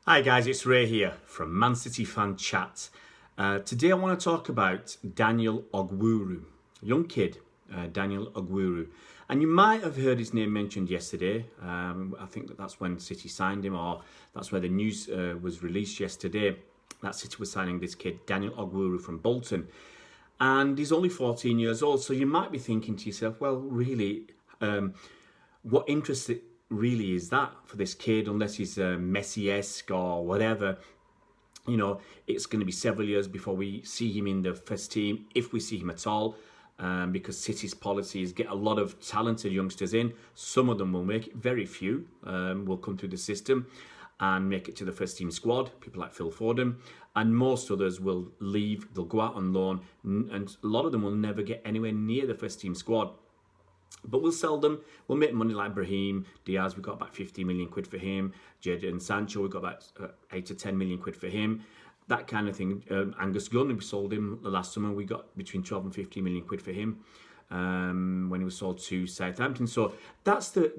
Hi guys, it's Ray here from Man City Fan Chat. Today I want to talk about Daniel Ogwuru, a young kid, Daniel Ogwuru. And you might have heard his name mentioned yesterday. I think that's when City signed him, or that's where the news was released yesterday. That City was signing this kid, Daniel Ogwuru from Bolton. And he's only 14 years old, so you might be thinking to yourself, well, really, what interest it really is that for this kid, unless he's Messi-esque or whatever. It's going to be several years before we see him in the first team, if we see him at all, because City's policy is get a lot of talented youngsters in. Some of them will make it, very few will come through the system and make it to the first team squad, people like Phil Foden, and most others will leave, they'll go out on loan, and a lot of them will never get anywhere near the first team squad. But we'll sell them. We'll make money like Brahim Diaz. We got about 50 million quid for him. Jadon Sancho, we got about 8 to 10 million quid for him. That kind of thing. Angus Gunn, we sold him the last summer. We got between 12 and 15 million quid for him when he was sold to Southampton. So that's the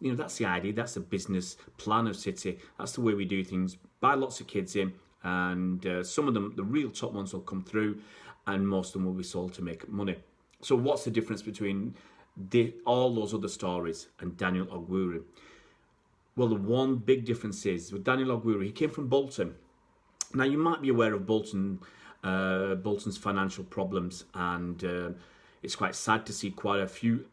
that's the idea. That's the business plan of City. That's the way we do things. Buy lots of kids in, and some of them, the real top ones, will come through, and most of them will be sold to make money. So what's the difference between all those other stories and Daniel Ogwuru? Well, the one big difference is with Daniel Ogwuru, he came from Bolton. Now, you might be aware of Bolton's financial problems, and it's quite sad to see quite a few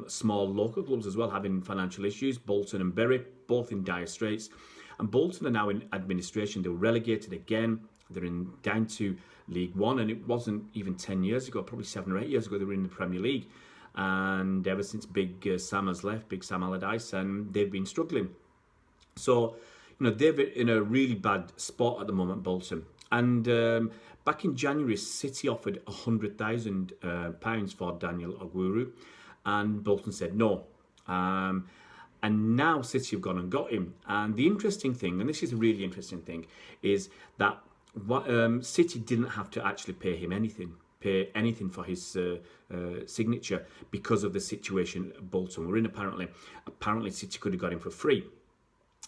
small local clubs as well having financial issues. Bolton and Bury, both in dire straits. And Bolton are now in administration. They were relegated again. They're down to League One, and it wasn't even 10 years ago, probably 7 or 8 years ago, they were in the Premier League. And ever since Big Sam has left, Big Sam Allardyce, and they've been struggling. So, they're in a really bad spot at the moment, Bolton. And back in January, City offered £100,000 for Daniel Ogwuru, and Bolton said no. And now City have gone and got him. And the interesting thing, and this is a really interesting thing, is that City didn't have to actually pay anything for his signature because of the situation Bolton were in. Apparently City could have got him for free,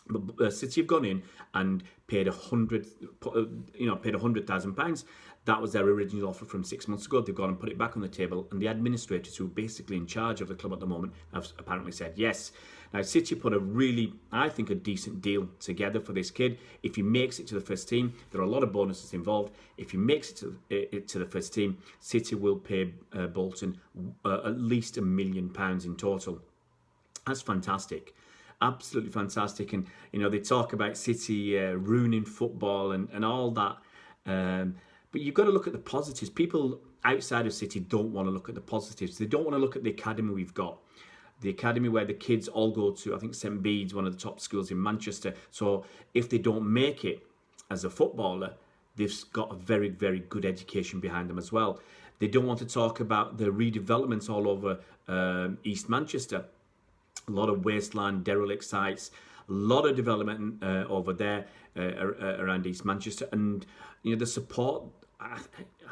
but City have gone in and paid £100,000. That was their original offer from 6 months ago. They've gone and put it back on the table, and the administrators who are basically in charge of the club at the moment have apparently said yes. Now, City put a really, I think, a decent deal together for this kid. If he makes it to the first team, there are a lot of bonuses involved. If he makes it to the first team, City will pay Bolton at least £1 million in total. That's fantastic. Absolutely fantastic. And, they talk about City ruining football and all that. But you've got to look at the positives. People outside of City don't want to look at the positives. They don't want to look at the academy we've got. The academy where the kids all go to, I think St Bede's one of the top schools in Manchester. So if they don't make it as a footballer, they've got a very, very good education behind them as well. They don't want to talk about the redevelopments all over East Manchester. A lot of wasteland, derelict sites, a lot of development over there around East Manchester. And, the support, I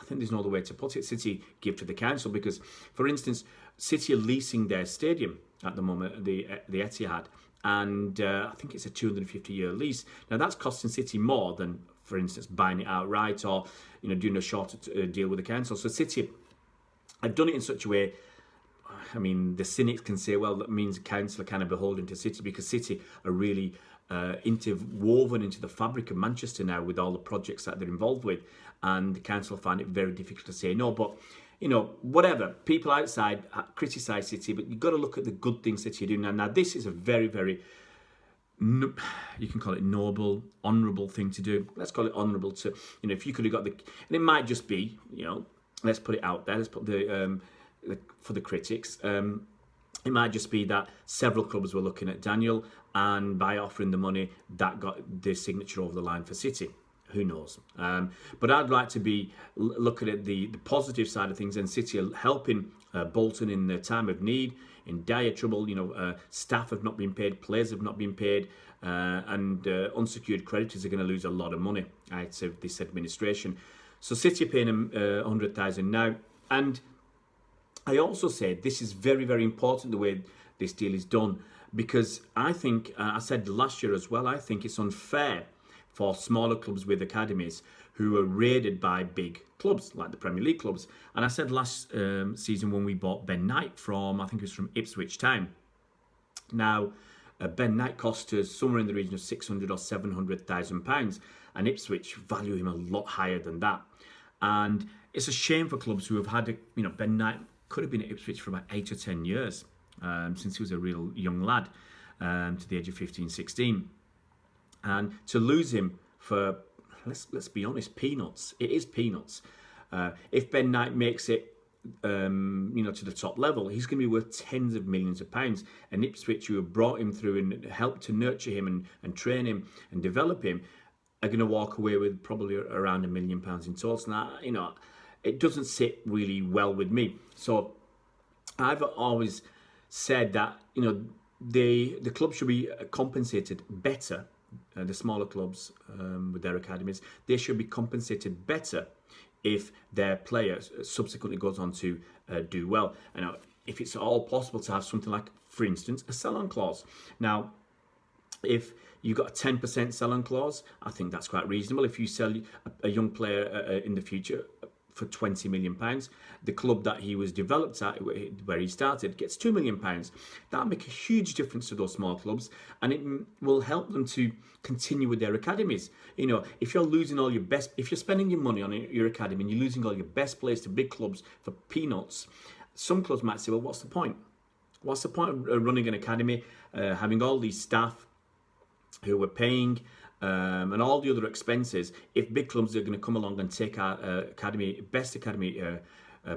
think there's no other way to put it, City give to the council, because, for instance, City are leasing their stadium at the moment, the Etihad, and I think it's a 250-year lease. Now, that's costing City more than, for instance, buying it outright or, doing a shorter deal with the council. So City have done it in such a way. I mean, the cynics can say, well, that means the council are kind of beholden to City, because City are really interwoven into the fabric of Manchester now with all the projects that they're involved with, and the council find it very difficult to say no. But whatever, people outside criticise City, but you've got to look at the good things City are doing now. Now, this is a very, very, you can call it noble, honourable thing to do. Let's call it honourable. To if you could have got and it might just be, let's put it out there. Let's put for the critics. It might just be that several clubs were looking at Daniel, and by offering the money, that got the signature over the line for City. Who knows? But I'd like to be looking at the positive side of things, and City are helping Bolton in their time of need, in dire trouble. Staff have not been paid, players have not been paid, and unsecured creditors are going to lose a lot of money out of this administration. So City are paying him 100,000 now, and I also said this is very, very important the way this deal is done, because I think, I said last year as well, I think it's unfair for smaller clubs with academies who are raided by big clubs like the Premier League clubs. And I said last season when we bought Ben Knight from, I think it was from Ipswich Town. Now, Ben Knight cost us somewhere in the region of £600,000 or £700,000, and Ipswich value him a lot higher than that. And it's a shame for clubs who have had, Ben Knight could have been at Ipswich for about 8 or 10 years, since he was a real young lad, to the age of 15, 16. And to lose him for, let's be honest, peanuts. It is peanuts. If Ben Knight makes it, to the top level, he's going to be worth tens of millions of pounds. And Ipswich, who have brought him through and helped to nurture him and train him and develop him, are going to walk away with probably around £1 million in total. Now, it doesn't sit really well with me. So I've always said that, the club should be compensated better. The smaller clubs with their academies, they should be compensated better if their player subsequently goes on to do well. And if it's all possible to have something like, for instance, a sell-on clause. Now, if you've got a 10% sell-on clause, I think that's quite reasonable. If you sell a young player in the future for £20 million, the club that he was developed at, where he started, gets £2 million. That'll make a huge difference to those small clubs, and it will help them to continue with their academies. If you're losing all your best, if you're spending your money on your academy and you're losing all your best players to big clubs for peanuts, some clubs might say, well, what's the point? What's the point of running an academy, having all these staff who we're paying, and all the other expenses, if big clubs are going to come along and take our best academy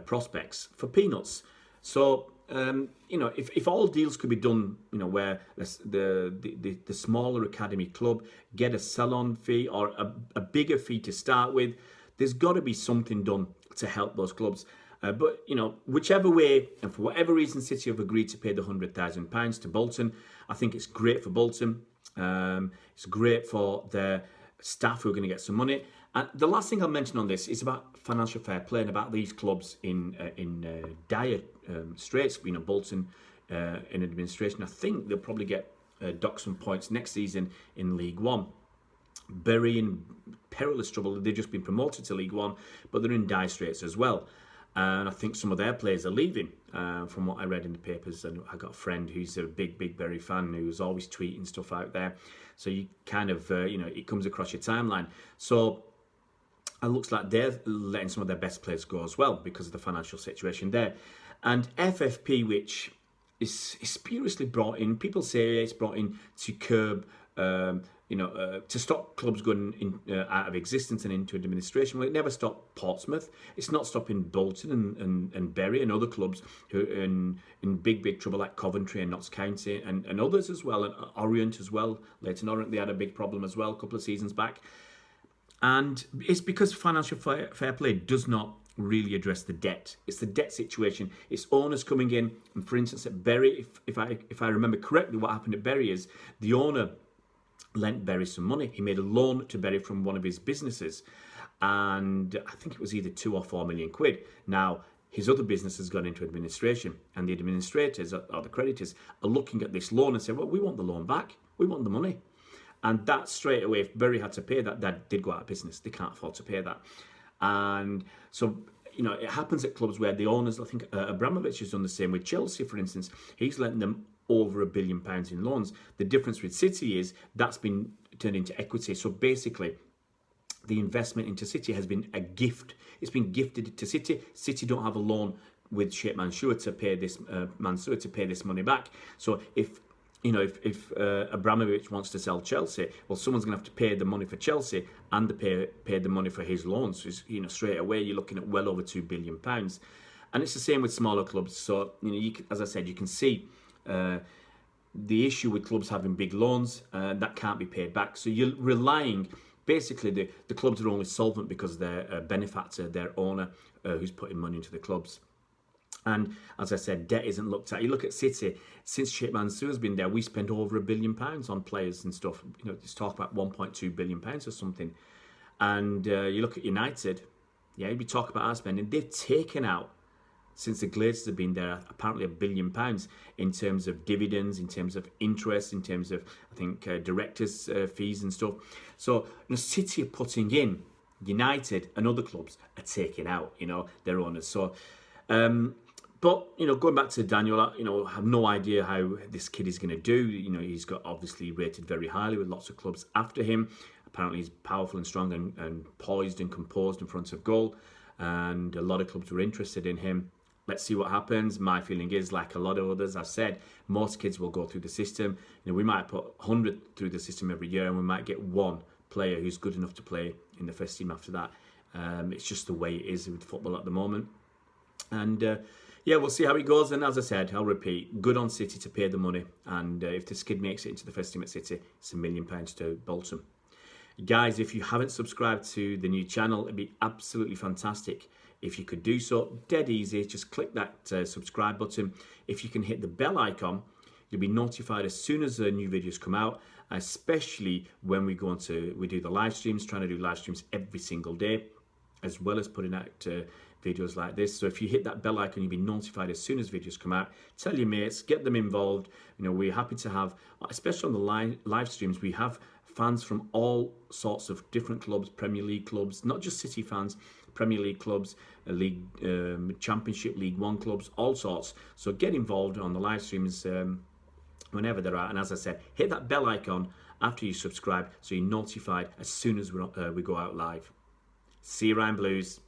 prospects for peanuts? So, if all deals could be done, where the smaller academy club get a sell-on fee or a bigger fee to start with, there's got to be something done to help those clubs. But, whichever way, and for whatever reason, City have agreed to pay the £100,000 to Bolton. I think it's great for Bolton. It's great for their staff who are going to get some money. And the last thing I'll mention on this is about financial fair play and about these clubs in dire straits. Bolton in administration. I think they'll probably get dock some points next season in League One. Bury in perilous trouble. They've just been promoted to League One, but they're in dire straits as well. And I think some of their players are leaving, from what I read in the papers. And I got a friend who's a big Bury fan who's always tweeting stuff out there. So you kind of, it comes across your timeline. So it looks like they're letting some of their best players go as well because of the financial situation there. And FFP, which is spuriously brought in, people say it's brought in to curb, to stop clubs going out of existence and into administration. Well, it never stopped Portsmouth. It's not stopping Bolton and Bury and other clubs who are in big trouble, like Coventry and Notts County and others as well, and Orient as well. Leighton Orient, they had a big problem as well a couple of seasons back. And it's because financial fair play does not really address the debt. It's the debt situation. It's owners coming in, and for instance at Bury, if I remember correctly, what happened at Bury is the owner lent Bury some money. He made a loan to Bury from one of his businesses, and I think it was either 2 or 4 million quid. Now, his other business has gone into administration, and the administrators or the creditors are looking at this loan and say, well, we want the loan back. We want the money. And that straight away, if Bury had to pay that, that did go out of business. They can't afford to pay that. And so, it happens at clubs where the owners, I think Abramovich has done the same with Chelsea, for instance. He's lent them over £1 billion in loans. The difference with City is that's been turned into equity. So basically, the investment into City has been a gift. It's been gifted to City. City don't have a loan with Sheikh Mansour to pay this money back. So if Abramovich wants to sell Chelsea, well, someone's going to have to pay the money for Chelsea and pay the money for his loans. So, straight away you're looking at well over £2 billion, and it's the same with smaller clubs. So as I said, you can see the issue with clubs having big loans that can't be paid back. So you're relying. Basically, the clubs are only solvent because their benefactor, their owner, who's putting money into the clubs. And as I said, debt isn't looked at. You look at City, since Sheikh Mansour's been there, we spent over £1 billion on players and stuff. Just talk about £1.2 billion or something. And you look at United, you'd be talking about our spending. They've taken out since the Glazers have been there, apparently £1 billion in terms of dividends, in terms of interest, in terms of, I think, directors' fees and stuff. So, City are putting in, United and other clubs are taking out, their owners. So, but, going back to Daniel, I have no idea how this kid is going to do. He's got obviously rated very highly with lots of clubs after him. Apparently he's powerful and strong and poised and composed in front of goal. And a lot of clubs were interested in him. Let's see what happens. My feeling is, like a lot of others, I've said, most kids will go through the system. We might put 100 through the system every year, and we might get one player who's good enough to play in the first team after that. It's just the way it is with football at the moment. And yeah, we'll see how it goes. And as I said, I'll repeat, good on City to pay the money. And if this kid makes it into the first team at City, it's £1 million to Bolton. Guys, if you haven't subscribed to the new channel, it'd be absolutely fantastic if you could do so. Dead easy, just click that subscribe button. If you can hit the bell icon, you'll be notified as soon as new videos come out, especially when we do the live streams, trying to do live streams every single day, as well as putting out videos like this. So if you hit that bell icon, you'll be notified as soon as videos come out. Tell your mates, get them involved. We're happy to have, especially on the live streams, we have fans from all sorts of different clubs, Premier League clubs, not just City fans, Premier League clubs, League Championship, League One clubs, all sorts. So get involved on the live streams whenever there are. And as I said, hit that bell icon after you subscribe so you're notified as soon as we go out live. See you around, Blues.